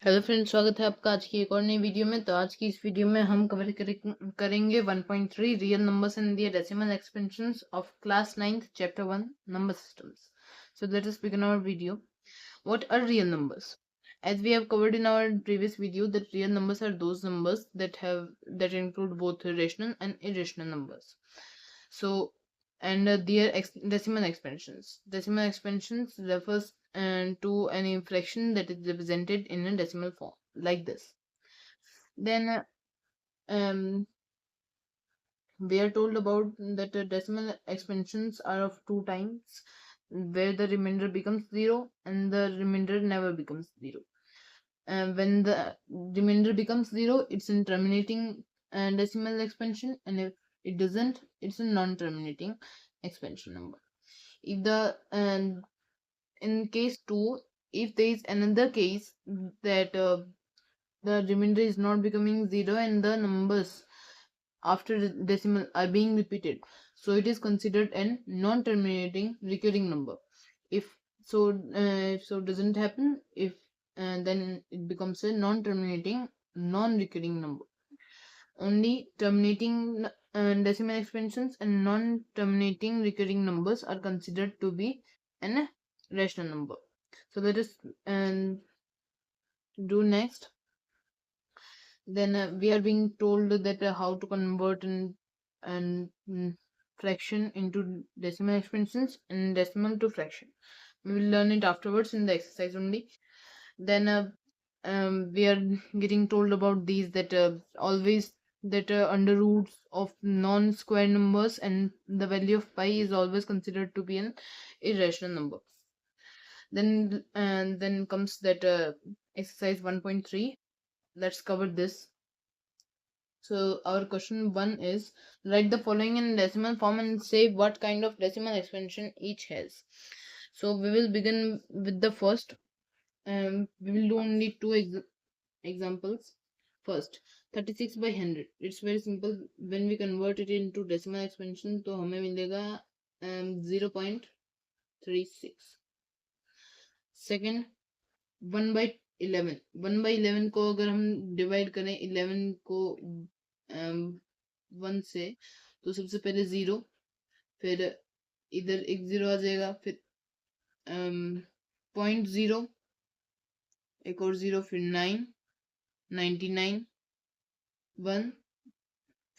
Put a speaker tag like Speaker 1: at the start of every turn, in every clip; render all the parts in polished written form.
Speaker 1: Hello friends, स्वागत है आपका आज की एक और नई वीडियो में। तो आज की इस वीडियो में हम करेंगे 1.3 real numbers and their decimal expansions of class 9th chapter 1 number systems. So let us begin our video. What are real numbers? As we have covered in our previous video, that real numbers are those numbers that include both rational and irrational numbers. So and their decimal expansions. Decimal expansions refers to any fraction that is represented in a decimal form, like this. Then we are told about that decimal expansions are of two times, where the remainder becomes zero and the remainder never becomes zero. When the remainder becomes zero, it's in terminating decimal expansion, and if it doesn't, it's a non-terminating expansion number. If the in case 2, if there is another case that the remainder is not becoming 0 and the numbers after the decimal are being repeated, so it is considered a non-terminating recurring number. If so doesn't happen, if then it becomes a non-terminating non-recurring number. Only terminating decimal expansions and non-terminating recurring numbers are considered to be an rational number. So let us do next. Then we are being told that how to convert and fraction into decimal expansions and decimal to fraction. We will learn it afterwards in the exercise only. Then we are getting told about these, that always that under roots of non-square numbers and the value of pi is always considered to be an irrational number. Then comes that exercise 1.3. Let's cover this. So our question 1 is, write the following in decimal form and say what kind of decimal expansion each has. So we will begin with the first. We will do only two examples. First, 36 by 100. It's very simple. When we convert it into decimal expansion, तो हमें मिलेगा 0.36. Second, 1 by 11. 1 by 11 को अगर हम divide करें 11 को 1 से, तो सबसे पहले 0, फिर इधर एक 0 आ जाएगा, फिर 0.0, एक और 0, फिर 9, 99, 1,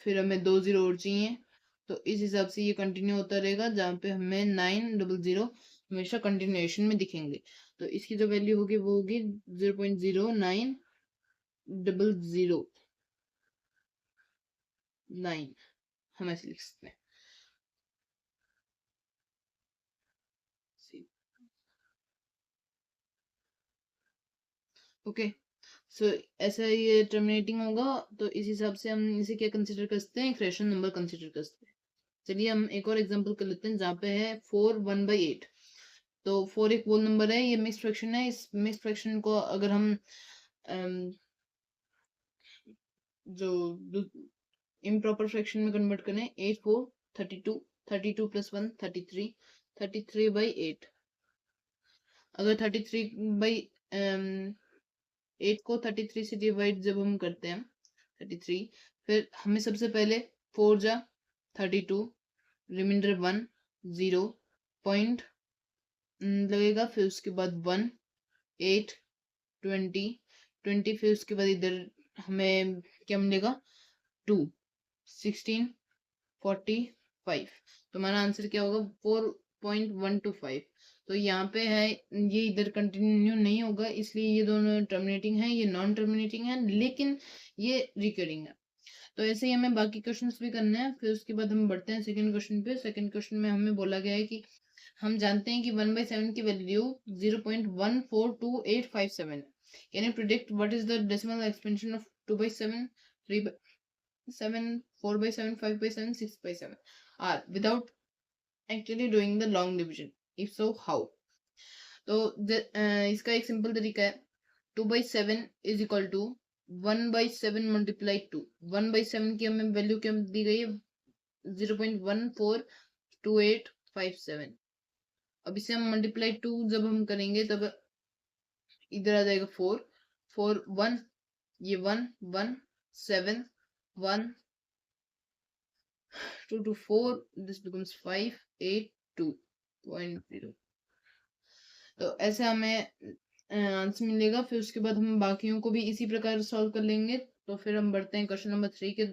Speaker 1: फिर हमें 2 0 और चाहिए। तो इस हिसाब से ये कंटिन्यू होता रहेगा, जहाँ पे हमें 900 हमेशा कंटिन्यूएशन में दिखेंगे। तो इसकी जो वैल्यू होगी वो होगी 0.09009, हम ऐसे लिख सकते हैं। ओके, सो ऐसा ये टर्मिनेटिंग होगा, तो इस हिसाब से हम इसे क्या कंसिडर कर सकते हैं, एक रैशनल नंबर कंसिडर कर सकते हैं। चलिए हम एक और एग्जांपल कर लेते हैं, जहाँ पे है 4 1/8। तो 4 एक होल नंबर है, ये मिक्स फ्रैक्शन है। इस मिक्स फ्रैक्शन को अगर हम जो इम्प्रॉपर फ्रैक्शन में कन्वर्ट करें, 8 4 32, 32 + 1 33, 33/8। अगर 8 को 33 से डिवाइड जब हम करते हैं, 33, फिर हमें सबसे पहले 4 जा 32, रिमाइंडर 1 0 पॉइंट लगेगा, फिर उसके बाद 1 8 20 20, फिर उसके बाद इधर हमें क्या मिलेगा 2 16 45। तो हमारा आंसर क्या होगा 4.125। तो यहाँ पे है, ये इधर कंटिन्यू नहीं होगा, इसलिए ये दोनों टर्मिनेटिंग है, ये नॉन टर्मिनेटिंग है, लेकिन ये रिकरिंग है। तो ऐसे ही हमें बाकी क्वेश्चंस भी करने हैं। फिर उसके बाद हम बढ़ते हैं सेकंड क्वेश्चन पे। सेकंड क्वेश्चन में हमें बोला गया है कि हम जानते हैं कि 1/7 की वैल्यू 0.142857 है। Can you predict what is the decimal expansion of 2/7, 3/7, 4/7, 5/7, 6/7 are without actually doing the long division? If so, how? तो इसका एक सिंपल तरीका है, 2/7 इज इक्वल टू 1/7 मल्टीप्लाई 2। 1/7 की हमें वैल्यू क्या दी गई है 0.142857। अब इसे हम मल्टीप्लाई 2 जब हम करेंगे, तब इधर आ जाएगा 4, 4 1, ये 1 1 7 1 2 to 4, this becomes 5 8 2.0। तो ऐसे हमें आंसर मिलेगा। फिर उसके बाद हम बाकियों को भी इसी प्रकार सॉल्व कर लेंगे। तो फिर हम बढ़ते हैं क्वेश्चन नंबर 3 के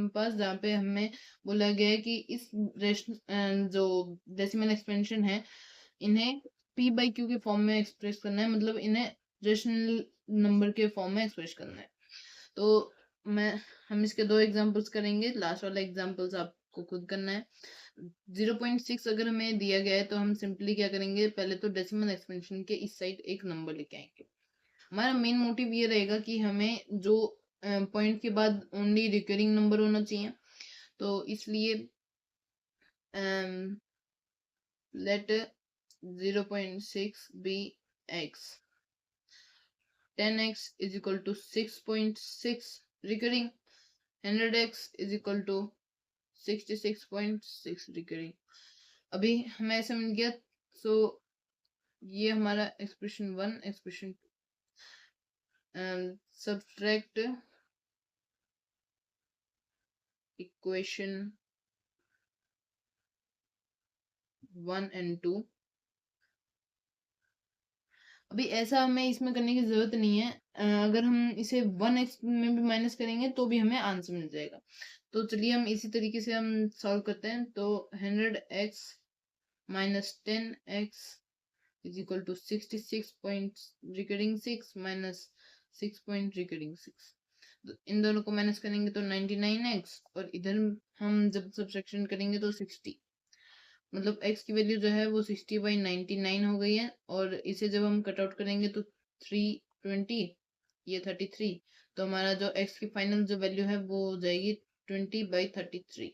Speaker 1: पास, जहाँ पे हमें बोला गया है कि इस जो डेसिमल एक्सपेंशन है, इन्हें p बाई क्यू के फॉर्म में एक्सप्रेस करना है, मतलब इन्हें रेशनल नंबर के फॉर्म में एक्सप्रेस करना है। तो हम इसके 2 एग्जांपल्स करेंगे। लास्ट वाला एग्जांपल्स आपको खुद करना है। 0.6 अगर हमें दिया गया है तो हम सिंपली क्या करेंगे, पहले तो डेसिमल एक्सपेंशन के इस साइड एक नंबर लेके आएंगे। हमारा मेन मोटिव ये रहेगा कि हमें जो पॉइंट के बाद ओनली रिकरिंग नंबर होना चाहिए। तो इसलिए late 0.6 be x, 10x is equal to 6.6 recurring, 100x is equal to 66.6 recurring। अभी हमें ऐसा मिल गया। सो ये हमारा expression 1, expression 2, subtract equation 1 and 2। अभी ऐसा हमें इसमें करने की जरूरत नहीं है। अगर हम इसे 1x में भी माइनस करेंगे तो भी हमें आंसर मिल जाएगा। तो चलिए हम इसी तरीके से हम सॉल्व करते हैं। तो 100x minus 10x is equal to 66 point recurring 6 minus 6 point recurring 6। तो इन दोनों को माइनस करेंगे तो 99x, और इधर हम जब सब्ट्रैक्शन करेंगे तो 60, मतलब x की वैल्यू जो है वो 60/99 हो गई है। और इसे जब हम कट आउट करेंगे तो 320, ये 33, तो हमारा जो x की फाइनल जो वैल्यू है वो हो जाएगी 20/33।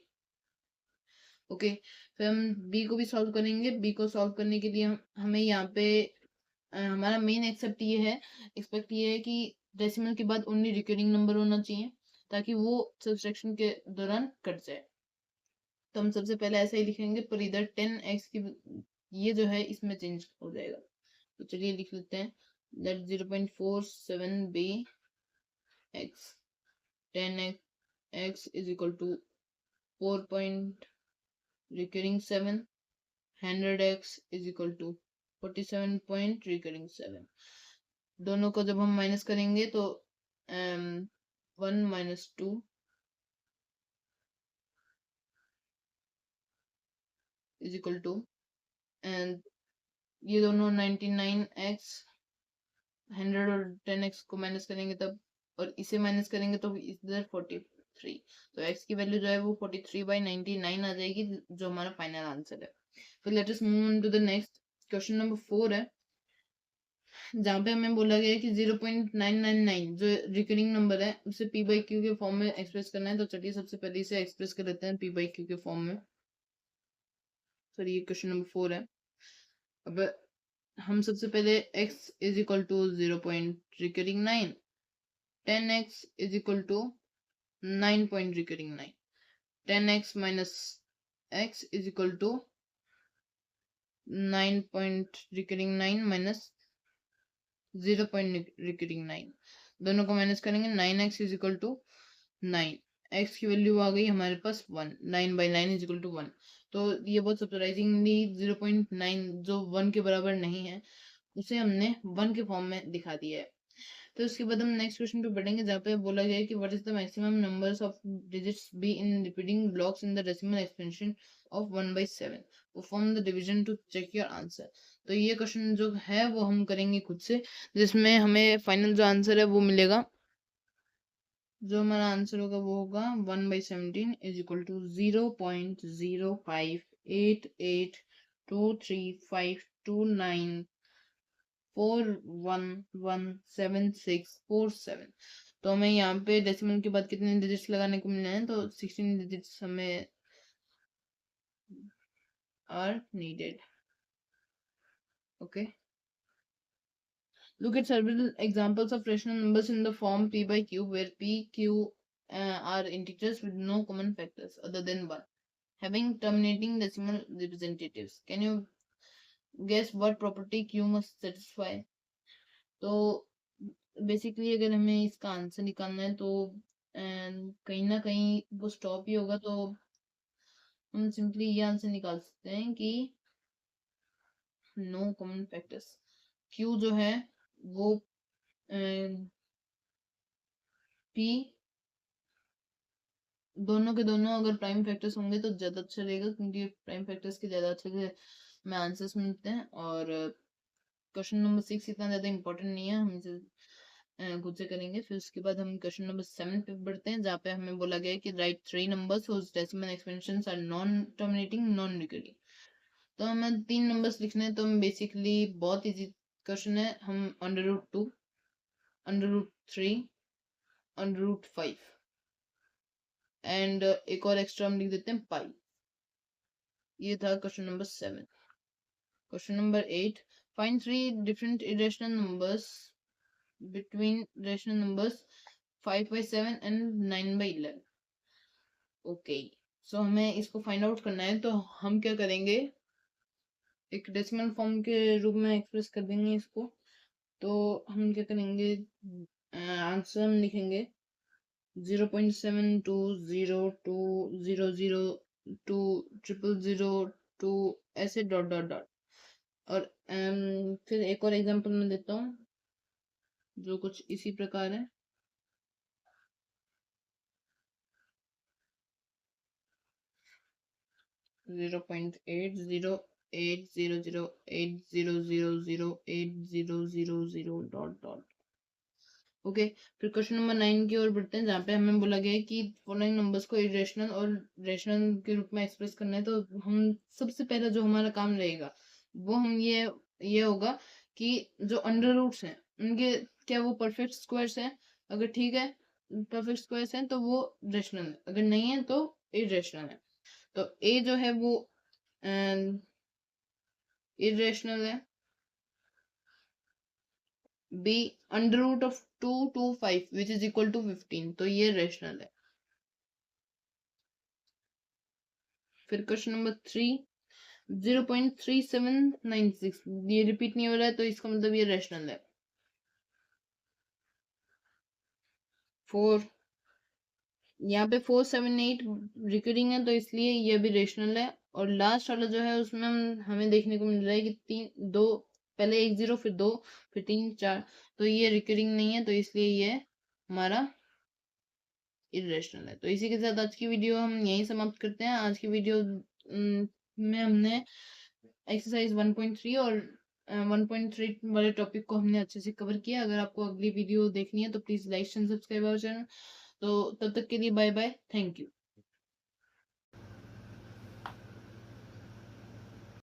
Speaker 1: ओके, फिर हम b को भी सॉल्व करेंगे। b को सॉल्व करने के लिए हमें यहाँ पे हमारा मेन एक्सपेक्ट ये है कि डेसिमल के बाद ओनली रिकरिंग नंबर होना चाहिए, ताकि वो सब्ट्रैक्शन के दौरान कट जाए। तो हम सबसे पहले ऐसा ही लिखेंगे, पर इधर 10x की ये जो है इसमें चेंज हो जाएगा। तो चलिए लिख लेते हैं, late 0.47 be x, 10x is equal to 4 point recurring 7, 100x is equal to 47 point recurring 7। दोनों को जब हम माइनस करेंगे तो 1 minus 2 is equal to, and ये दोनों 99x 100 और 10x को माइनस करेंगे तब, और इसे माइनस करेंगे तो इधर 43। तो x की वैल्यू जो है वो 43/99 आ जाएगी, जो हमारा फाइनल आंसर है। फिर let us move on to the next. Question number 4 है, जहाँ पे हमें बोला गया है कि 0.999 जो रिकरिंग नंबर है उसे p बाई क्यू के फॉर्म में एक्सप्रेस करना है। तो चलिए सबसे पहले इसे एक्सप्रेस कर लेते हैं p बाई क्यू के फॉर्म में। सॉरी, ये क्वेश्चन नंबर 4 है। अब हम सबसे पहले x is equal to 0.9, 10x is equal to 9 point recurring 9, 10x minus x is equal to 9 point recurring 9 minus 0 point recurring 9। दोनों को माइनस करेंगे, 9x is equal to 9, x की वैल्यू आ गई हमारे पास 1, 9/9 is equal to 1। तो ये बहुत surprisingly 0.9 जो 1 के बराबर नहीं है उसे हमने 1 के फॉर्म में दिखा दिया है। तो उसके बाद हम नेक्स्ट क्वेश्चन पे बढ़ेंगे, जहाँ पे बोला गया है कि what is the maximum numbers of digits be in repeating blocks in the decimal expansion of 1/7, perform the division to check your answer. तो ये क्वेश्चन जो है वो हम करेंगे खुद से, जिसमें हमें फाइनल जो आंसर है वो मिलेगा। जो हमारा आंसर होगा वो होगा 1/17 इज इक्वल टू 0.0588235529 4117647। तो हमें यहाँ पे डेसिमल के बाद कितने डिजिट्स लगाने को मिले हैं, तो 16 डिजिट्स हमें are needed. Okay, look at several examples of rational numbers in the form p by q, where p q are integers with no common factors other than 1, having terminating decimal representatives। can you guess what property q must satisfy? तो basically अगर हमें इसका answer निकालना है तो कहीं ना कहीं वो स्टॉप ही होगा, तो हम सिंपली ये आंसर निकाल सकते हैं कि नो कॉमन फैक्टर्स। क्यू जो है वो पी दोनों के दोनों अगर प्राइम फैक्टर्स होंगे तो ज़्यादा अच्छा रहेगा, क्योंकि प्राइम फैक्टर्स के ज़्यादा अच्छे से हमें आंसर्स मिलते हैं। और क्वेश्चन नंबर 6 इतना ज़्यादा इंपॉर्टेंट नहीं है, हम इसे खुद से करेंगे। फिर उसके बाद हम क्वेश्चन नंबर 7 पे बढ़ते हैं, जहाँ पे हमें बोला गया है कि write 3 numbers whose decimal expansions are non terminating non recurring. तो हमें 3 नंबर्स लिखने हैं, तो हम बेसिकली बहुत इजी क्वेश्चन है, हम √2, √3, √5 एंड एक और एक्स्ट्रा हम लिख देते हैं पाई। ये था question number 7। Question number 8, find 3 different irrational numbers between rational numbers 5/7 and 9/11। Okay, so हमें इसको फाइंड आउट करना है, तो हम क्या करेंगे, एक डेसिमल फॉर्म के रूप में एक्सप्रेस कर देंगे इसको। तो हम क्या करेंगे, आंसर हम लिखेंगे 0.72020002 ऐसे डॉट डॉट डॉट। और फिर एक और एग्जांपल मैं देता हूँ जो कुछ इसी प्रकार है। 0.808008000800 डॉट डॉट। ओके, फिर क्वेश्चन नंबर 9 की ओर बढ़ते हैं, जहाँ पे हमें बोला गया है कि फॉलोइंग नंबर्स को इरेशनल और रेशनल के रूप में एक्सप्रेस करना है। तो हम सबसे पहला जो हमारा काम रहेगा वो हम ये होगा कि जो अंडर रूट्स हैं उनके क्या वो परफेक्ट स्क्वायर्स हैं। अगर ठीक है, परफेक्ट स्क्वायर्स हैं तो वो रेशनल है, अगर नहीं है तो इरेशनल है। तो ए जो है वो इरेशनल है, be √2 to 5 which is equal to 15, तो ये रेशनल है। फिर क्वेश्चन नंबर 3, 0.3796 ये रिपीट नहीं हो रहा है, तो इसका मतलब ये रेशनल है। 4, यहाँ पे 478 रिकरिंग है, तो इसलिए ये भी रेशनल है। और लास्ट वाला जो है उसमें हमें देखने को मिल रहा है कि 3 2 पहले 1 0 फिर 2 फिर 3 4, तो ये रिकरिंग नहीं है, तो इसलिए ये हमारा इरेशनल है। तो इसी के साथ आज की वीडियो हम यहीं समाप्त करते हैं। आज की वीडियो में हमने एक्सरसाइज 1.3 और 1.3 वाले टॉपिक को हमने अच्छे से कवर किया। अगर आपको अगली वीडियो देखनी है तो please like and subscribe our channel. तो तब तक के लिए बाय बाय, थैंक यू।